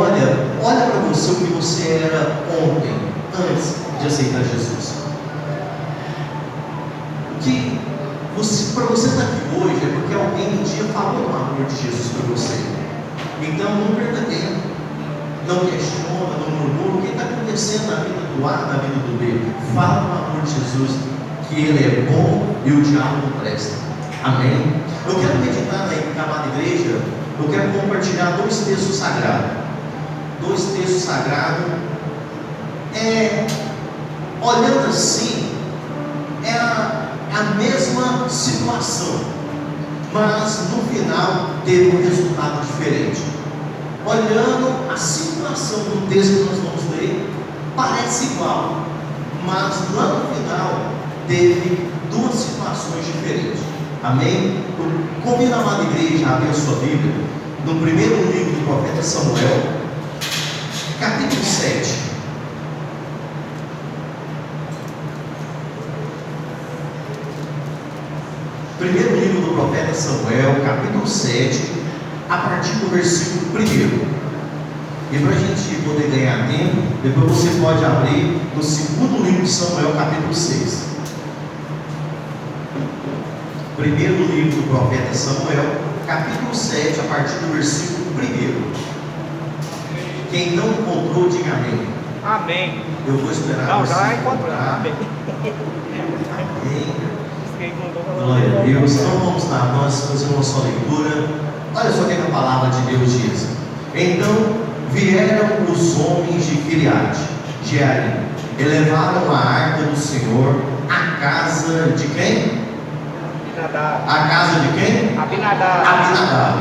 olha para você o que você era ontem, antes de aceitar Jesus. Que para você estar aqui hoje é porque alguém um dia falou do amor de Jesus para você. Então não perca tempo, não questiona, não murmura o que está acontecendo na vida do A, na vida do B. Fala do amor de Jesus, que Ele é bom e o diabo não presta. Amém? Eu quero meditar na amada igreja. Eu quero compartilhar dois textos sagrados. Dois textos sagrados. Olhando assim, é a mesma situação, mas no final teve um resultado diferente. Olhando a situação do texto que nós vamos ler, parece igual, mas lá no final teve duas situações diferentes. Amém? Eu convido a amada igreja a abrir a sua Bíblia no primeiro livro do profeta Samuel, capítulo 7. Primeiro livro do profeta Samuel, capítulo 7, a partir do versículo 1. E para a gente poder ganhar tempo, depois você pode abrir no segundo livro de Samuel, capítulo 6. Primeiro livro do profeta Samuel, capítulo 7, a partir do versículo 1. Quem não encontrou, diga amém. Amém. Eu vou esperar. Não, você já encontrar. Amém. Amém. Glória a Deus. Então vamos lá, nós fazemos uma só leitura. Olha só o que a palavra de Deus diz. Então vieram os homens de Kiriat Jearim e levaram a arca do Senhor à casa de quem? Abinadab. A casa de quem? Abinadab.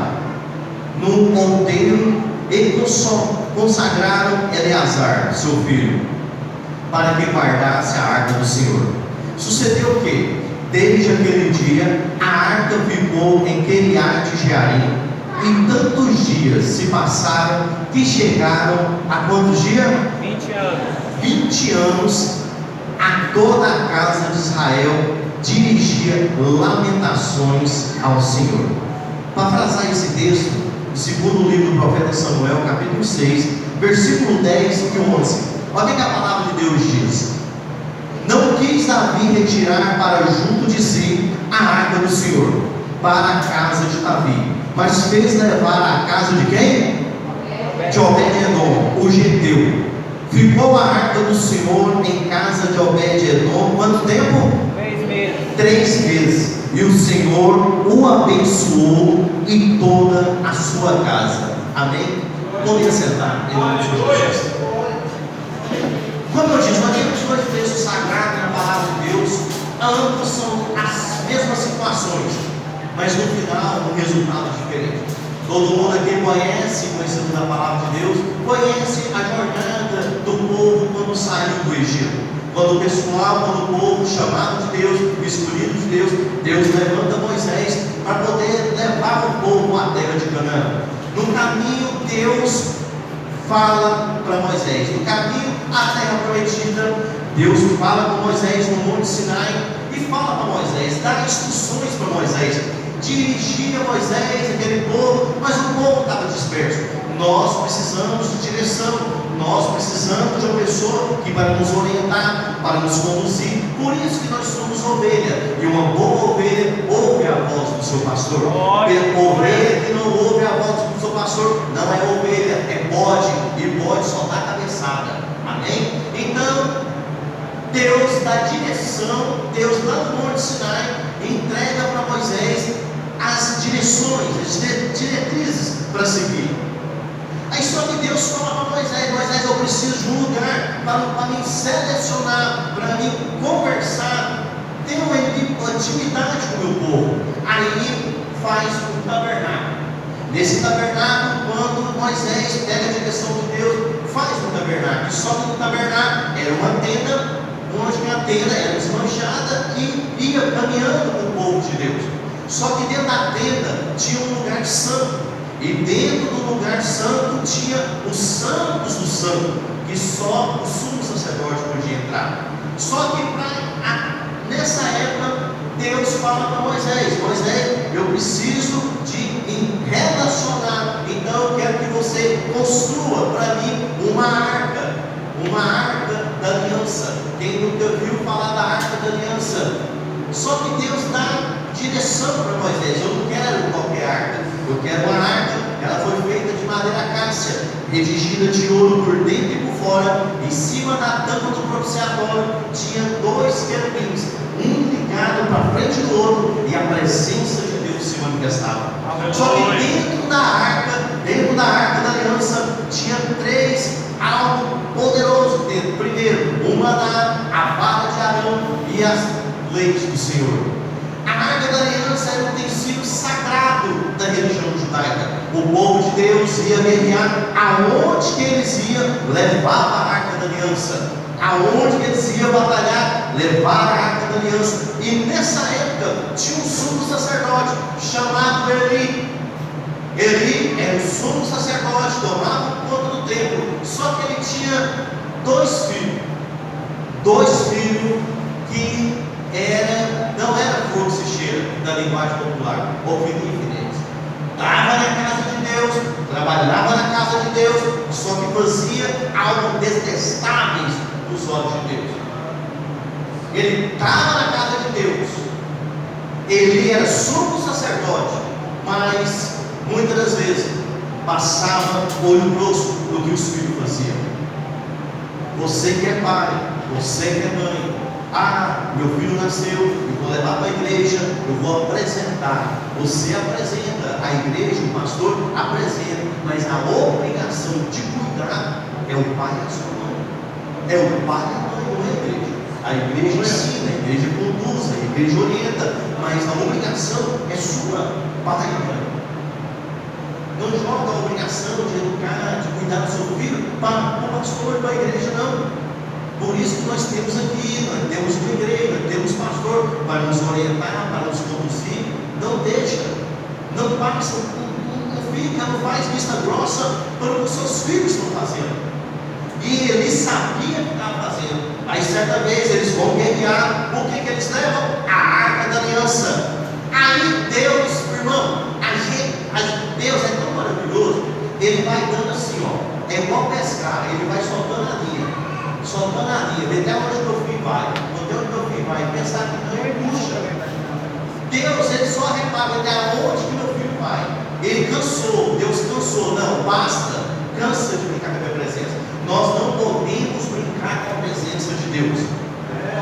No monteiro, e consagraram Eleazar, seu filho, para que guardasse a arca do Senhor. Sucedeu o que? Desde aquele dia, a arca ficou em Kiriat Jearim, e tantos dias se passaram que chegaram a quantos dias? 20 anos. 20 anos, a toda a casa de Israel dirigia lamentações ao Senhor. Para frasar esse texto, o segundo livro do profeta Samuel, capítulo 6, versículo 10 e 11. Olha o que a palavra de Deus diz. Não quis Davi retirar para junto de si a arca do Senhor, para a casa de Davi, mas fez levar à casa de quem? De Obed-edom, o geteu. Ficou a arca do Senhor em casa de Obed-edom quanto tempo? 3 meses. 3 vezes. E o Senhor o abençoou e toda a sua casa. Amém? Podem sentar em nome de Jesus. Como eu disse, nós temos dois textos sagrados na palavra de Deus. Ambos são as mesmas situações, mas no final um resultado diferente. Todo mundo aqui conhece, conhecendo a palavra de Deus, conhece a jornada do povo quando saiu do Egito. Quando o povo chamado de Deus, escolhido de Deus, Deus levanta Moisés para poder levar o povo à terra de Canaã. No caminho, Deus fala para Moisés. No caminho à terra prometida, Deus fala com Moisés no Monte Sinai e fala para Moisés, dá instruções para Moisés, dirigia Moisés, aquele povo, mas o povo estava disperso. Nós precisamos de direção, nós precisamos de uma pessoa que para nos orientar, para nos conduzir. Por isso que nós somos ovelha, e uma boa ovelha ouve a voz do seu pastor. Ovelha que não ouve a voz do seu pastor não é ovelha, é bode, e bode só dá cabeçada. Amém? Então Deus dá direção, Deus lá no Monte Sinai entrega para Moisés as direções, as diretrizes para seguir. Aí só que Deus fala para Moisés: Moisés, eu preciso de um lugar para me selecionar, para me conversar, ter uma intimidade com o meu povo. Aí faz um tabernáculo. Nesse tabernáculo, quando Moisés pega a direção de Deus, faz um tabernáculo. Só que no tabernáculo era uma tenda, onde a tenda era desmanchada e ia caminhando com o povo de Deus. Só que dentro da tenda tinha um lugar santo. E dentro do lugar santo tinha os santos do santo, que só o sumo sacerdote podia entrar. Só que nessa época Deus fala para Moisés: Moisés, eu preciso de me relacionar, então eu quero que você construa para mim uma arca da aliança. Quem nunca viu falar da arca da aliança? Só que Deus dá direção para Moisés. Eu não quero qualquer arca, eu quero uma arca. Ela foi feita de madeira acácia, redigida de ouro por dentro e por fora. Em cima da tampa do propiciatório tinha 2 querubins, um ligado para frente do outro, e a presença de Deus se manifestava. Só que dentro da arca da aliança, tinha 3 algo poderoso dentro. Primeiro, o maná, a vara de Arão e as leis do Senhor. A arca da aliança era um utensílio sagrado da religião judaica. O povo de Deus ia guerrear, aonde que eles iam, levava a arca da aliança. Aonde que eles iam batalhar, levar a arca da aliança. E nessa época tinha um sumo sacerdote chamado Eli. Eli era o sumo sacerdote, tomava conta do templo. Só que ele tinha 2 filhos. 2 filhos que não era fogo e cheiro da linguagem popular, ou filho infinito. Estava na casa de Deus, trabalhava na casa de Deus, só que fazia algo detestáveis nos olhos de Deus. Ele estava na casa de Deus, ele era sumo sacerdote, mas muitas das vezes passava olho grosso no que os filhos faziam. Você que é pai, você que é mãe, meu filho nasceu, eu vou levar para a igreja, eu vou apresentar. Você apresenta, a igreja, o pastor apresenta, mas a obrigação de cuidar é o pai e a sua mãe. É o pai e a mãe, não é a igreja. A igreja ensina, a igreja conduz, a igreja orienta, mas a obrigação é sua, pai e mãe. Não joga a obrigação de educar, de cuidar do seu filho para o pastor, para a igreja, não. Por isso que nós temos aqui, nós temos uma igreja, temos pastor para nos orientar, para nos conduzir. Não deixa, não passa, não fica, não faz vista grossa para o que os seus filhos estão fazendo. E ele sabia o que estava fazendo. Aí certa vez eles vão guerrear. O que eles levam? A arca da aliança. Aí Deus, irmão, Deus é tão maravilhoso, ele vai dando assim, ó, é igual pescar, ele vai soltando a linha, vê até onde meu filho vai, até onde meu filho vai, pensar que não é puxa. Deus, ele só repara até onde que meu filho vai. Ele cansou, Deus cansou, não, basta, cansa de brincar com a minha presença. Nós não podemos brincar com a presença de Deus.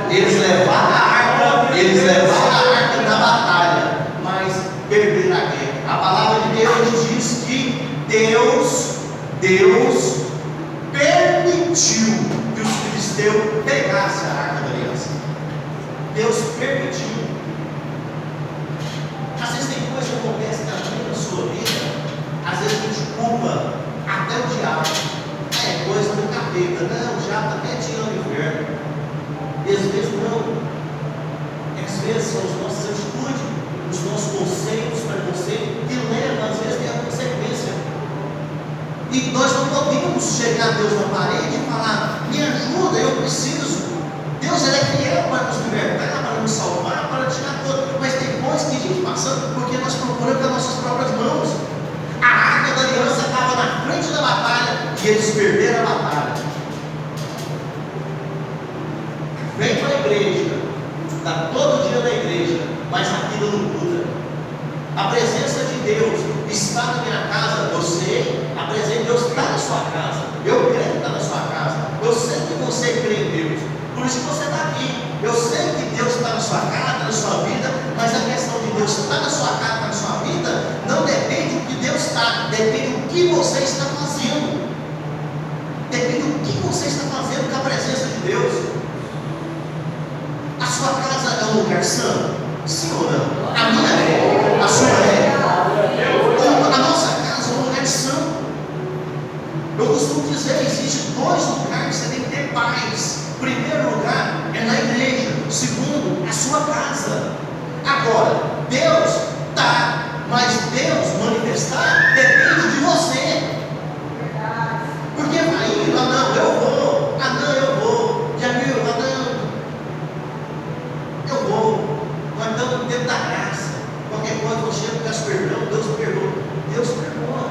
Eles levaram a arca na batalha, mas perderam a guerra. A palavra de Deus diz que Deus permitiu que os filisteus pegassem a arca da aliança. Deus permitiu. Às vezes tem coisa que acontece também na sua vida, às vezes a gente culpa até o diabo. É coisa do capeta, não, o diabo está até tirando o inferno. E às vezes não. Às vezes são as nossas atitudes, os nossos conceitos para você, que levam, às vezes, tem a consequência. E nós não podemos chegar a Deus na parede e falar, me ajuda, eu preciso. Deus, ele é fiel para nos libertar, para nos salvar, para tirar tudo. Mas tem coisas que a gente passa porque nós procuramos com as nossas próprias mãos. A arca da aliança estava na frente da batalha e eles perderam a batalha. Vem para a igreja, está todo dia na igreja, mas a vida não muda. A presença de Deus está na minha casa, eu sei, a presença de Deus está na sua casa, eu creio que está na sua casa, eu sei que você crê em Deus, por isso que você está aqui. Eu sei que Deus está na sua casa, na sua vida, mas a questão de Deus estar na sua casa, na sua vida, não depende do que Deus está, depende do que você está fazendo. Depende do que você está fazendo com a presença de Deus. A sua casa é um lugar santo? Sim ou não? A minha é, a sua é. A nossa casa é um lugar santo. Eu costumo dizer, existe 2 lugares que você tem que ter paz. Primeiro lugar é na igreja. Segundo, a sua casa. Agora, Deus está, mas Deus manifestar depende de você. Porque vai indo, não, eu vou, não, eu vou, já viu, não, eu vou. Nós estamos no tempo da graça. Qualquer coisa você chega, peço perdão, Deus perdoa. Deus perdoa.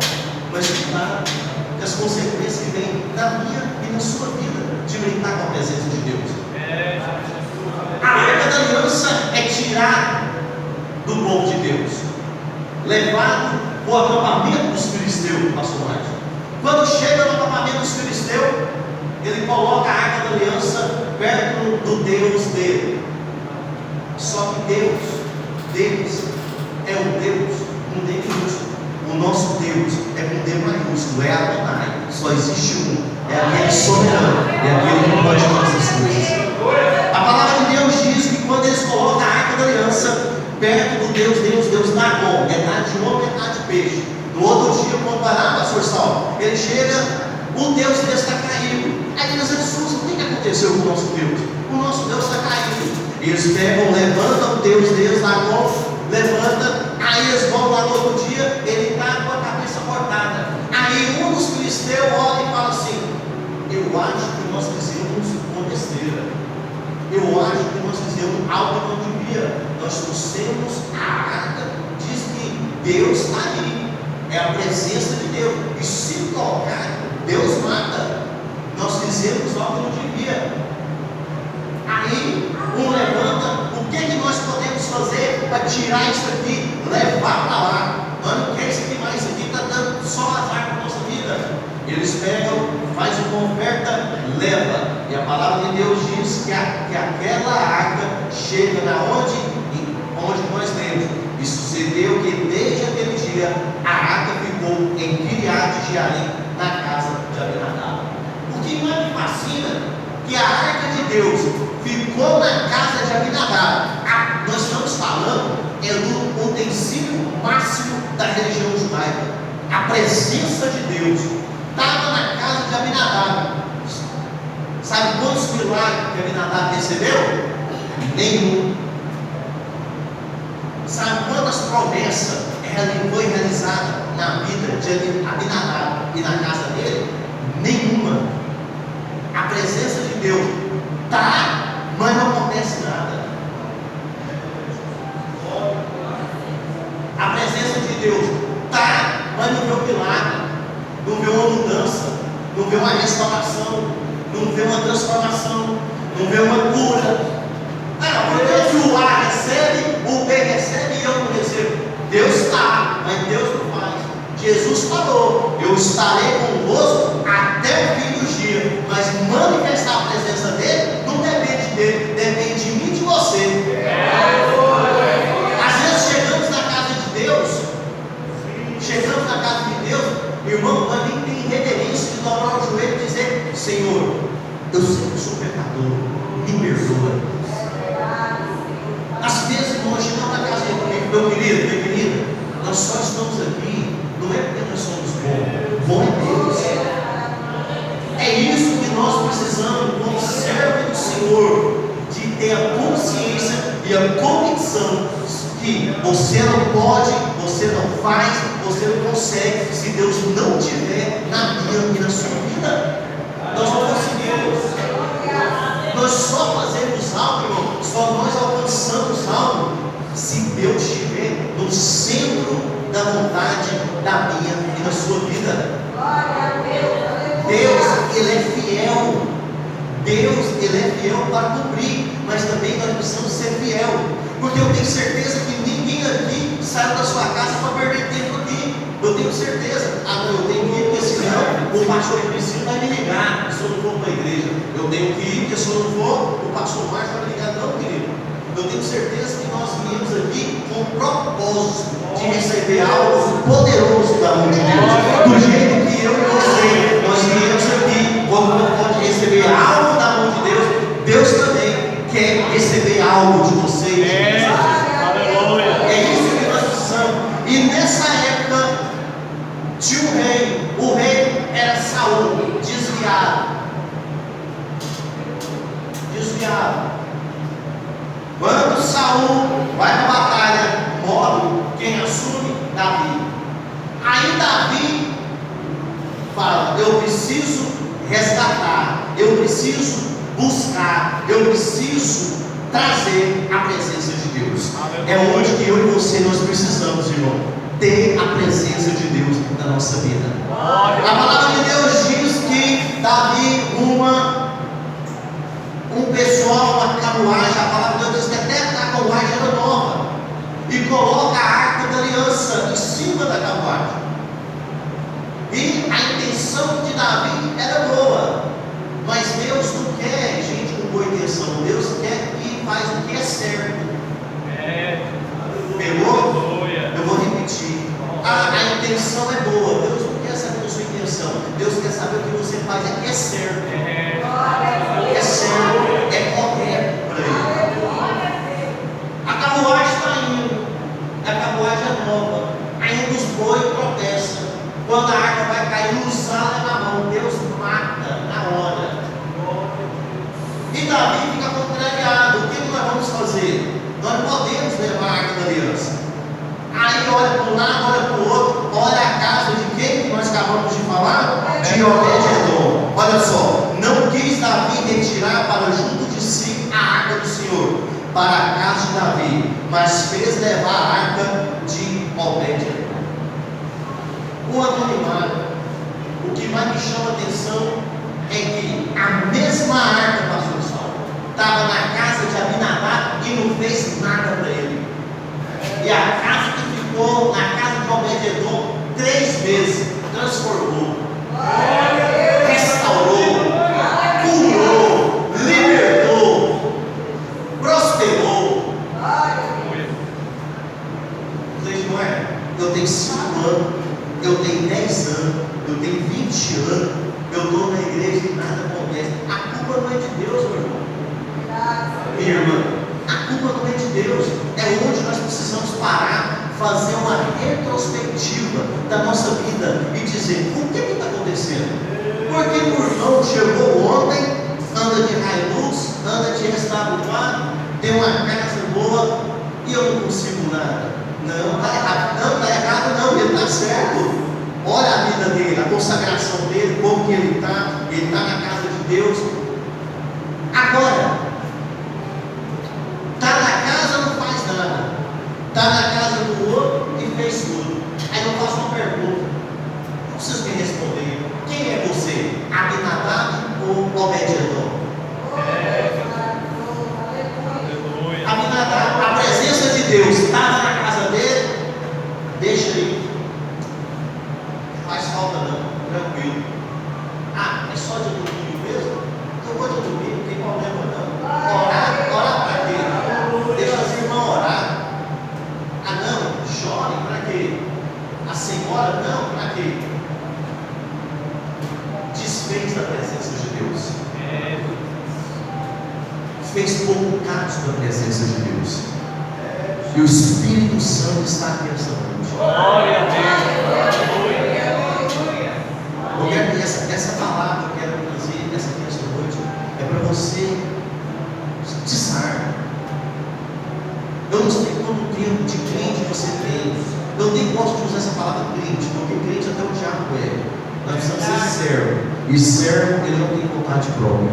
Mas cuidado, que as consequência que vem na minha e na sua vida de brincar com a presença de Deus. A arca da aliança é tirada do povo de Deus, levado para o acampamento dos filisteus, pastor Márcio. Quando chega no acampamento dos filisteus, ele coloca a arca da aliança perto do Deus dele. Só que Deus é um Deus, um Deus minúsculo. O nosso Deus é com D maiúsculo, é Adonai. Só existe um, é aquele soberano, é aquele que pode fazer essas coisas. A palavra de Deus diz que quando eles colocam a arca da aliança perto do Deus Dagon, metade de homem, metade de peixe. No outro dia, quando vai lá, pastor Saulo, ele chega, o Deus deles está caído. Aí eles Jesus, o que aconteceu com o nosso Deus? O nosso Deus está caído. Eles pegam, levantam o Deus deles, Dagon, levanta, aí eles vão lá no outro dia, ele está com a cabeça cortada. Aí um dos filisteus olha e fala assim: eu acho que nós fizemos uma besteira, eu acho que nós fizemos algo que não devia. Nós trouxemos a arca, diz que Deus está ali, é a presença de Deus, e se tocar, Deus mata. Nós fizemos algo que não devia. Aí um levanta: o que nós podemos fazer para tirar isso aqui, levar para lá? Nós não queremos isso aqui mais, isso aqui está dando só azar para a nossa vida. Eles pegam, fazem uma oferta, leva, e a palavra de Deus diz que aquela arca chega na onde nós lemos. E sucedeu que desde aquele dia a arca ficou em Kiriat Jearim, na casa de Abinadab. O que mais me fascina que a arca de Deus ficou na casa de Abinadab. Nós estamos falando do utensílio máximo da religião judaica. A presença de Deus estava na casa de Abinadab. Sabe quantos milagres que Abinadab recebeu? Nenhum. Sabe quantas promessas foi realizada na vida de Abinadab e na casa dele? Nenhuma. A presença de Deus está, mas não acontece nada. A presença de Deus está, mas não vê um milagre, não vê uma mudança, não vê uma restauração, não vê uma transformação, não vê uma cura. Por que o A recebe, o B recebe e eu não recebo? Deus está, mas Deus não faz. Jesus falou: eu estarei convosco até o fim dos dias. Mas manifestar a presença dele não depende dele, depende de mim e de você. Às vezes chegamos na casa de Deus, irmão, nós nem tem reverência de dobrar o joelho e dizer: Senhor, eu sei que sou pecador, me perdoa. Às vezes nós chegamos na casa de meu querido, minha querida, nós só estamos aqui, não é porque nós somos bons, bom é Deus. É isso que nós precisamos, como servo do Senhor, de ter a consciência e a convicção que você não pode, você não faz, você não consegue, se Deus não tiver na minha e na sua vida. Nós não conseguimos. Nós só fazemos algo, irmão, só nós alcançamos algo se Deus estiver no centro da vontade da minha e da sua vida. Deus, Ele é fiel. Deus, Ele é fiel para cumprir, mas também nós precisamos ser fiel, porque eu tenho certeza que ninguém aqui saiu da sua casa para perder tempo aqui. Eu tenho certeza. Ah, não, eu tenho que ir, porque senão o pastor Priscila vai me ligar se eu não for para a igreja. Eu tenho que ir, porque se eu não for, o pastor Márcio vai me ligar. Não, querido. Eu tenho certeza que nós viemos aqui com o propósito de receber algo poderoso da mão de Deus. Do jeito que eu e você, nós viemos aqui com o propósito de receber algo da mão de Deus. Deus também quer receber algo de você. É isso que nós precisamos. E nessa época tinha um rei. O rei era Saul, desviado. Quando Saul vai para a batalha, morre. Quem assume? Davi. Aí Davi fala: eu preciso resgatar, eu preciso buscar, eu preciso trazer a presença de Deus. É onde que eu e você nós precisamos, irmão, ter a presença de Deus na nossa vida. A palavra de Deus diz cima da carruagem. E a intenção de Davi era boa, mas Deus não quer gente com boa intenção. Deus quer que faz o que é certo. Pegou? Eu vou repetir. A intenção é boa. Deus não quer saber a sua intenção. Deus quer saber o que você faz é que é certo. É certo, é correto para Ele. A carruagem está indo. A carruagem é nova. Ainda os bois protestam. Quando a arca vai cair, o sal é na mão. Deus mata na hora. E Davi fica contrariado. O que nós vamos fazer? Nós não podemos levar a arca da aliança. Aí olha para um lado, olha para o outro. Olha a casa de quem que nós acabamos de falar? De Obed-Edom. Olha só. Não quis Davi retirar para junto de si a arca do Senhor para a casa de Davi, mas fez levar a arca de Obed-Edom. O anonimato, o que mais me chama a atenção é que a mesma arca, pastor Saulo, estava na casa de Abinadab e não fez nada para ele. E a casa que ficou na casa de Obed-Edom 3 vezes, transformou, restaurou, curou, libertou, prosperou. Vocês não é? Eu tenho 5 anos. Eu tenho 10 anos, eu tenho 20 anos, eu estou na igreja e nada acontece. A culpa não é de Deus, meu irmão. Minha irmã, a culpa não é de Deus. É onde nós precisamos parar, fazer uma retrospectiva da nossa vida e dizer: o que está acontecendo? Porque o irmão chegou ontem, anda de Hilux, anda de restaurado, tem uma casa boa e eu não consigo nada. Não, está errado. Não, está errado não, ele está certo. Olha a vida dele, a consagração dele, como que ele está na casa de Deus. Agora, está na casa, não faz nada. Está na casa do outro e fez tudo. Aí eu faço uma pergunta, não vocês me responderem: quem é você? Abinadab ou Obed-Edom? Abinadab, a presença de Deus estava na casa dele, deixa aí, não faz falta não, tranquilo. Ah, é só de domingo mesmo? Eu vou de domingo, não tem problema não. Orar para quê? Deixa as irmãs orar. Ah não, chore para quê? A senhora não, para quê? Desfez da presença de Deus. Fez pouco caso da presença de Deus. E o Espírito Santo está aqui essa noite. Glória a Deus. Porque essa palavra que eu quero trazer essa noite é para você desarmar. Eu não sei quanto tempo de crente você tem. Eu nem gosto de usar essa palavra crente, porque crente até o diabo é. Nós precisamos ser servo. E servo, ele não tem vontade própria.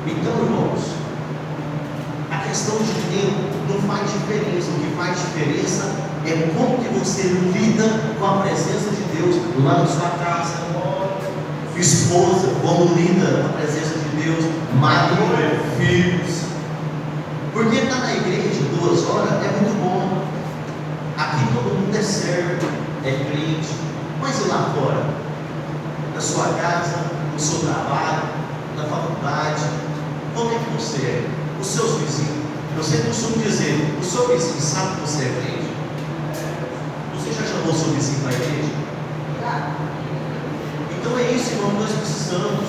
Então, irmãos, a questão de tempo não faz diferença. O que faz diferença é como que você lida com a presença de Deus lá na sua casa. Esposa, como lida com a presença de Deus, marido, filhos. Porque estar na igreja 2 horas é muito bom. Aqui todo mundo é servo, é crente. Mas e lá fora? Na sua casa, no seu trabalho, na faculdade, como é que você é? Os seus vizinhos. Eu sempre costumo dizer: o seu vizinho sabe que você é crente? Você já chamou o seu vizinho para a igreja? Então é isso, irmão, que nós precisamos.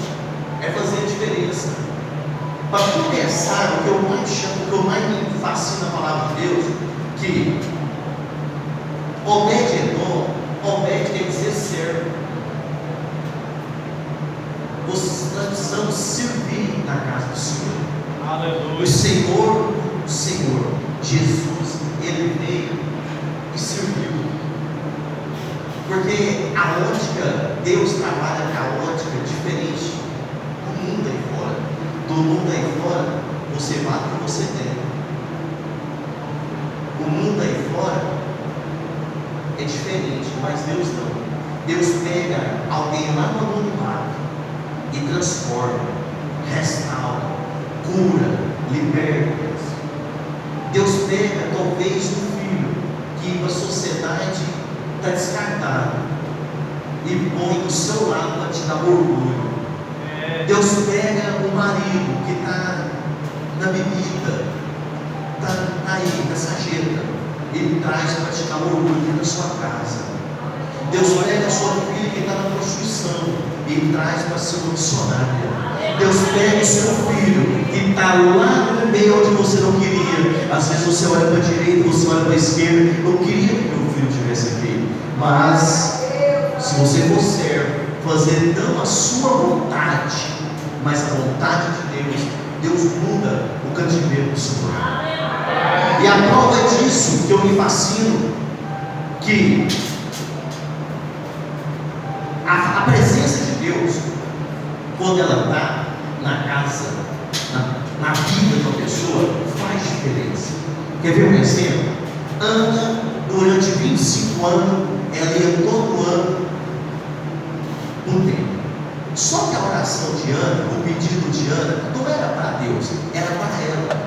É fazer a diferença. Para começar, o que eu mais me fascina na palavra de Deus, que Obed-Edom, Obed quer dizer servo. Nós precisamos servir na casa do Senhor. Aleluia. O Senhor, Jesus, Ele veio e serviu. Porque a ótica, Deus trabalha com a ótica diferente do mundo aí fora. Do mundo aí fora, você vale o que você tem. O mundo aí fora é diferente, mas Deus não. Deus pega alguém lá no anonimato e transforma, restaura, cura, liberta. Deus pega talvez um filho que a sociedade está descartando e põe do seu lado para te dar orgulho. Deus pega o marido que está na bebida, está aí, na sarjeta, Ele traz para te dar orgulho dentro da sua casa. Deus pega a sua filha que está na prostituição e traz para ser uma missionária. Deus pega o seu filho que está lá no meio onde você não queria. Às vezes você olha para a direita, você olha para a esquerda. Eu queria que meu filho estivesse aqui, mas se você for servo, fazer não a sua vontade, mas a vontade de Deus, Deus muda o cativeiro do seu lar. E a prova disso que eu me fascino, que a presença de Deus, quando ela está na casa, na vida de uma pessoa, faz diferença. Quer ver um exemplo? Ana, durante 25 anos, ela ia todo ano no templo. Só que a oração de Ana, o pedido de Ana, não era para Deus, era para ela.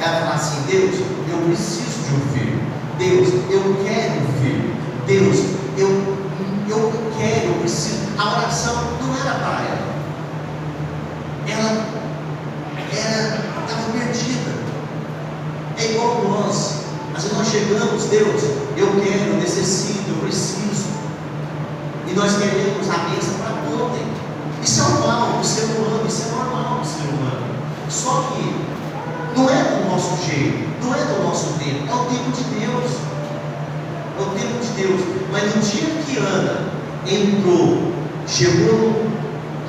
Ela falava assim: Deus, eu preciso de um filho. Deus, eu quero um filho. Deus, eu quero, eu preciso. A oração não era para ela. Ela estava perdida. É igual nós. Às vezes nós chegamos: Deus, eu quero, eu necessito, eu preciso. E nós queremos a bênção para ontem. Isso é normal do ser humano, isso é normal do ser humano. Só que não é do nosso jeito, não é do nosso tempo, é o tempo de Deus. É o tempo de Deus. Mas no dia que Ana entrou, chegou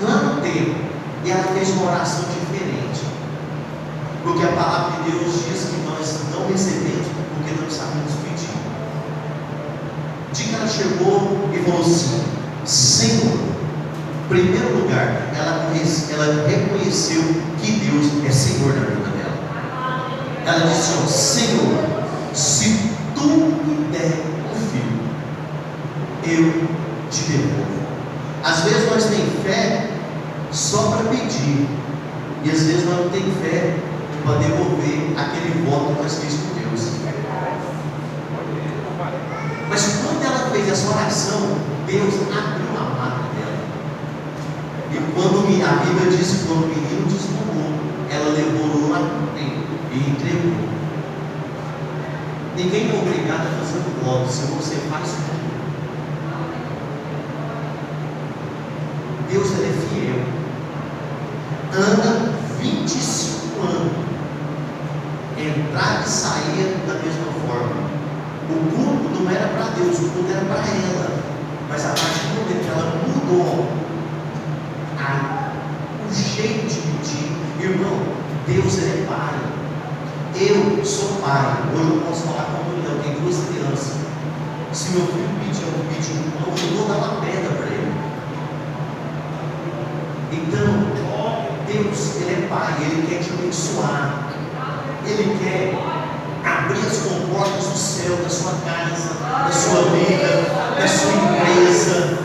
lá no templo, e ela fez uma oração diferente. Porque a palavra de Deus diz que nós não recebemos porque não sabemos pedir. O dia que ela chegou e falou assim: Senhor, em primeiro lugar, ela reconheceu que Deus é Senhor na vida dela. Ela disse: ó, Senhor, se tu me der um filho, eu te devolvo. Às vezes nós temos fé só para pedir, e às vezes nós não temos fé para devolver aquele voto que nós fizemos com Deus. Mas quando ela fez essa oração, Deus abriu a mata dela. E quando a Bíblia diz que quando o menino desmamou, ela levou lá no templo e entregou. Ninguém é obrigado a fazer o voto, se você faz o voto. Deus, ele é fiel. Anda 25 anos, entrar e sair da mesma forma. O culto não era para Deus, o culto era para ela. Mas a partir do momento que ela mudou o jeito de pedir, irmão, Deus, ele é pai. Eu sou pai. Hoje eu posso falar com a mulher, eu tenho 2 crianças. Se meu filho pedir um pão, eu vou dar uma pedra para ele. Então, Deus, ele é pai, ele quer te abençoar. Ele quer abrir as comportas do céu, da sua casa, da sua vida, da sua empresa,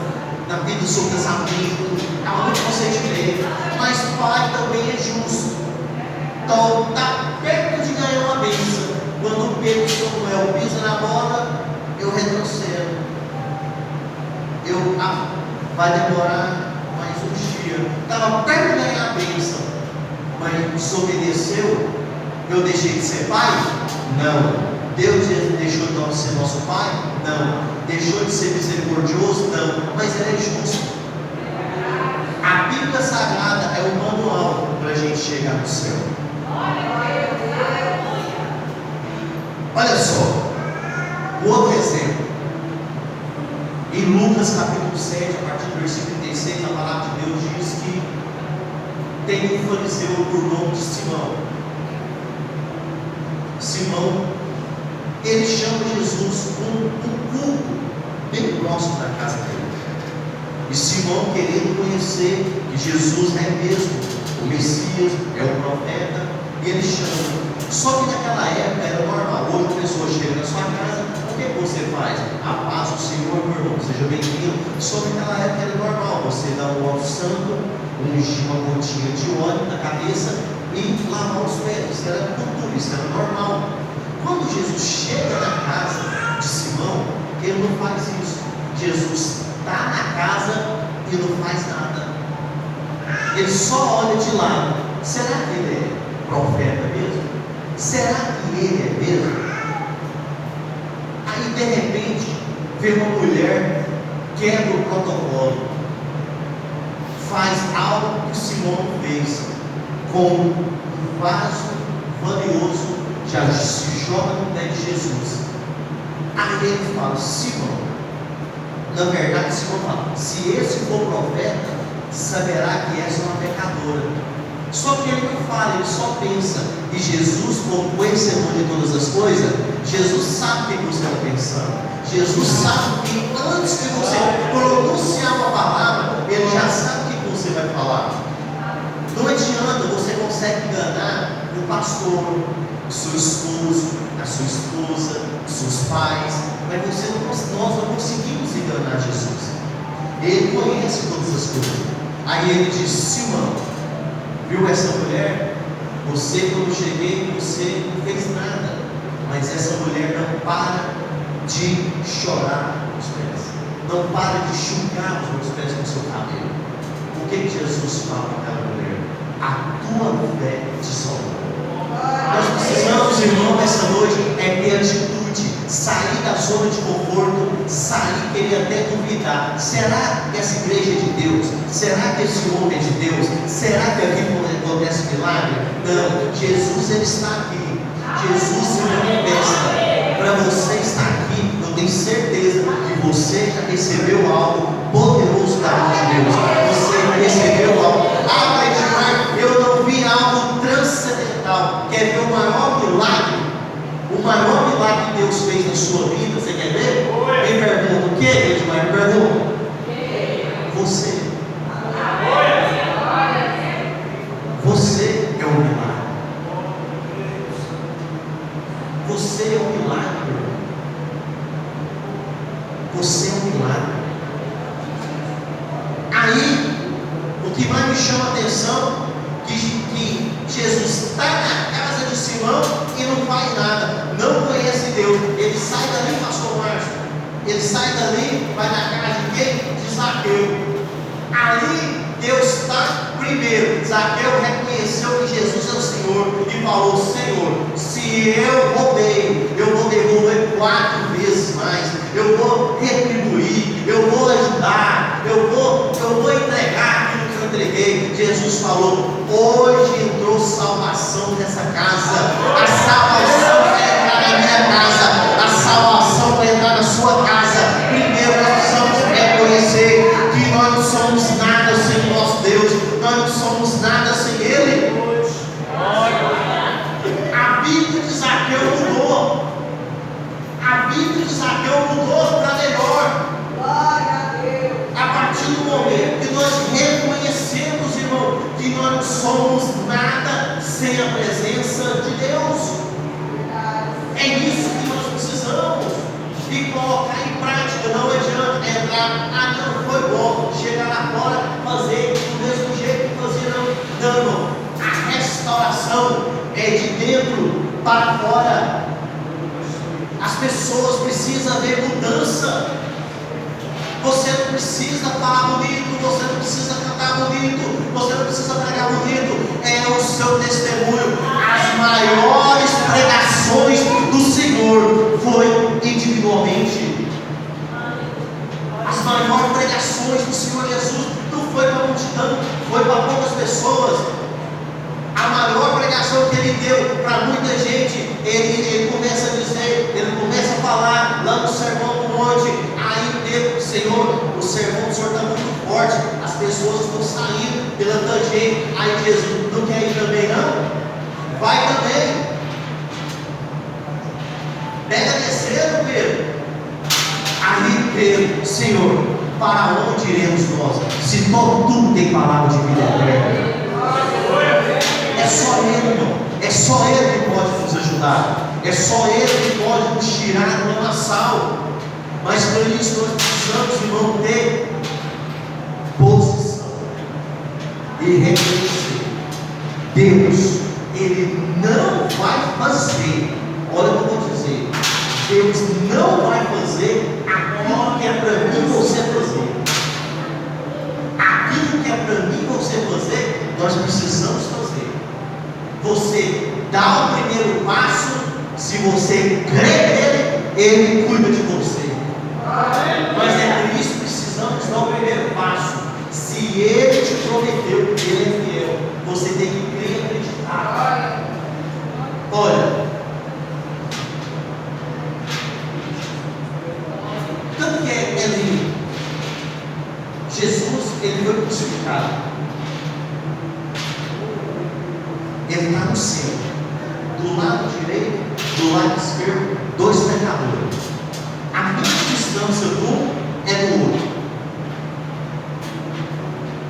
da vida do seu casamento, aonde você estiver. Mas pai também é justo. Então está perto de ganhar uma bênção. Quando o Pedro Samuel pisa na bola, eu retrocedo. Vai demorar mais um dia. Estava perto de ganhar a bênção, mas desobedeceu. Eu deixei de ser pai? Não. Deus deixou de ser nosso pai? Não. Deixou de ser misericordioso? Não. Mas ele é justo. A Bíblia Sagrada é o manual para a gente chegar no céu. Olha só, o outro exemplo. Em Lucas capítulo 7, a partir do versículo 36, a palavra de Deus diz que tem um fariseu por nome de Simão. Simão, ele chama Jesus um culto bem próximo da casa dele. E Simão, querendo conhecer que Jesus é mesmo o Messias, é o profeta, e ele chama. Só que naquela época era normal. Hoje a pessoa chega na sua casa, o que você faz? A paz do Senhor, meu irmão, seja bem-vindo. Só que naquela época era normal. Você dá um óleo santo, ungir uma gotinha de óleo na cabeça e lavar os pés. Isso era cultura, isso era normal. Quando Jesus chega na casa, de Simão, ele não faz isso. Jesus está na casa e não faz nada. Ele só olha de lado. Será que ele é profeta mesmo? Será que ele é mesmo? Aí de repente vê uma mulher, quebra o protocolo, faz algo que Simão fez, com um vaso valioso, já se joga no pé de Jesus. Aí ele fala: Simão, na verdade Simão fala, se esse for profeta, saberá que és uma pecadora. Só que ele não fala, ele só pensa. E Jesus, como conhecedor de todas as coisas, Jesus sabe o que você está pensando. Jesus sabe que antes de você pronunciar uma palavra, ele já sabe o que você vai falar. Não adianta, você consegue enganar o pastor, o seu esposo, a sua esposa, os seus pais, mas nós não conseguimos enganar Jesus. Ele conhece todas as coisas. Aí ele diz: Simão, viu essa mulher? Você, quando eu cheguei, você não fez nada, mas essa mulher não para de chorar nos pés, não para de enxugar os meus pés com o seu cabelo. O que Jesus fala para aquela mulher? A tua fé te salvou. Nós precisamos, irmão, nessa noite é ter atitude, sair da zona de conforto, sair, querer até duvidar. Será que essa igreja é de Deus? Será que esse homem é de Deus? Será que aqui acontece milagre? Não, Jesus ele está aqui. Jesus se manifesta. Para você estar aqui, eu tenho certeza que você já recebeu algo poderoso da mão de Deus. Você recebeu algo. Ah, mas Edmar, eu não vi algo transcendental. Quer ver o maior milagre? O maior milagre que Deus fez na sua vida, você quer ver? Me pergunta o que, Edmar? Me pergunta. Você. Você é um milagre. Você é um milagre. Você é um milagre. Aí, o que mais me chama a atenção, que Jesus está na casa de Simão e não faz nada, não conhece Deus. Ele sai dali, pastor Márcio, ele sai dali, vai na casa de quem? De Zaqueu. Ali Deus está primeiro. Zaqueu reconheceu que Jesus é o Senhor e falou: Senhor, se eu roubei, eu vou devolver 4 vezes mais, eu vou retribuir, eu vou ajudar, eu vou entregar aquilo que eu entreguei. Jesus falou: hoje entrou salvação nessa casa. A salvação vai entrar na minha casa, a salvação vai entrar na sua casa. Primeiro nós precisamos reconhecer que nós não somos nada sem o nosso Deus, nós não somos nada sem Ele. A vida de Zaqueu mudou. A vida de Zaqueu mudou para melhor. A partir do momento que nós reconhecemos, irmão, que nós não somos nada sem a presença de Deus. É isso que nós precisamos. E colocar em prática. Não adianta entrar: ah, não, foi bom, chegar lá fora, fazer do mesmo jeito que fazia. Não, não. A restauração é de dentro para fora. As pessoas precisam ver mudança. Você não precisa falar bonito, você não precisa cantar bonito, você não precisa pregar bonito. É o seu testemunho. As maiores pregações do Senhor foi individualmente. As maiores pregações do Senhor Jesus não foi para a multidão, foi para poucas pessoas. A maior pregação que Ele deu para muita gente, ele começa a dizer, ele começa a falar lá no Sermão do Monte. Aí, Senhor, o sermão do Senhor está muito forte, as pessoas estão saindo pela tangente. Aí Jesus: não quer ir também não? Vai também. Pega terceiro, Pedro. Aí Pedro: Senhor, para onde iremos nós, se tudo tem palavra de vida eterna? É só Ele, irmão. É só Ele que pode nos ajudar. É só Ele que pode nos tirar do lamaçal. Mas para isso nós precisamos, irmão, ter posição e reconhecer: Deus, Ele não vai fazer. Olha o que eu vou dizer: Deus não vai nós precisamos fazer. Você dá o primeiro passo, se você crê nele, ele cuida de você. Mas é por isso que precisamos dar o primeiro passo. Se ele te prometeu que ele é fiel, você tem que crer e acreditar. Olha, tanto que é lindo. Jesus, ele foi crucificado. Ele está no céu, do lado direito, do lado esquerdo, dois pecadores. A mesma distância do é do outro.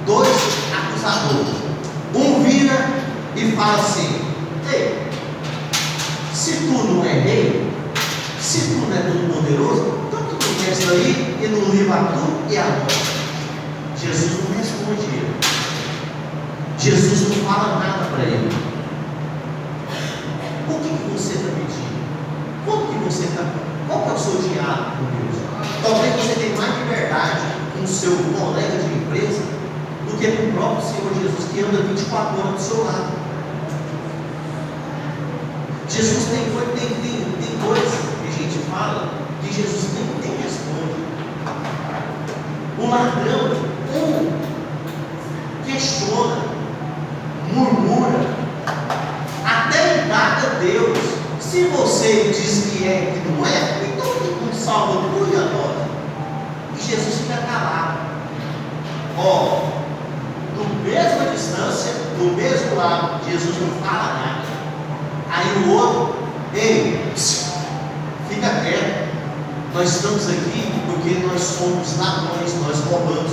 Dois acusadores. Um vira e fala assim: ei, se tu não é rei, se tu não é todo poderoso, então tu não quer isso aí e não livra a tu e a nós. Jesus não responde ele. Jesus não fala nada para ele. O que você está pedindo? Como que você está? Qual que é o seu diálogo com Deus? Talvez você tenha mais liberdade com o seu colega de empresa do que com o próprio Senhor Jesus, que anda 24 horas do seu lado. Jesus tem coisas que a gente fala que Jesus nem responde. O ladrão questiona, murmura, até indaga a Deus. Se você diz que é e não é, então não salva tu e a nós. E Jesus fica calado. Do mesma distância, do mesmo lado, Jesus não fala nada. Aí o outro, ei, fica quieto. Nós estamos aqui porque nós somos ladrões, nós roubamos,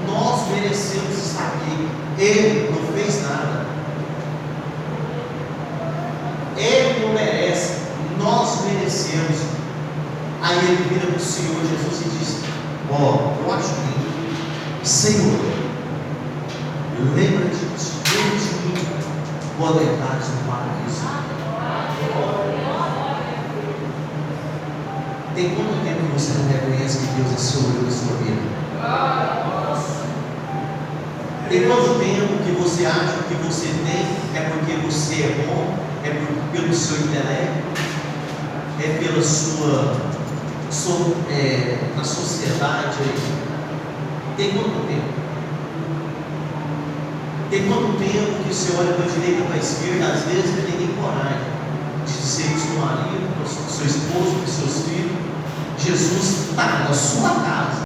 nós merecemos estar aqui. Ele não fez nada. Ele não merece, nós merecemos. Aí ele vira para o Senhor Jesus e diz: eu acho lindo, Senhor, lembra-te de mim quando entrares no paraíso. Tem quanto tempo que você não reconhece que Deus é Senhor da sua vida? Tem quanto tempo que você acha que você tem é porque você é bom, pelo seu intelecto, é pela na sociedade aí? Tem quanto tempo? Tem quanto tempo que você olha para a direita, para a esquerda, às vezes não tem nem coragem de dizer para o seu marido, para o seu esposo, para os seus filhos: Jesus está na sua casa.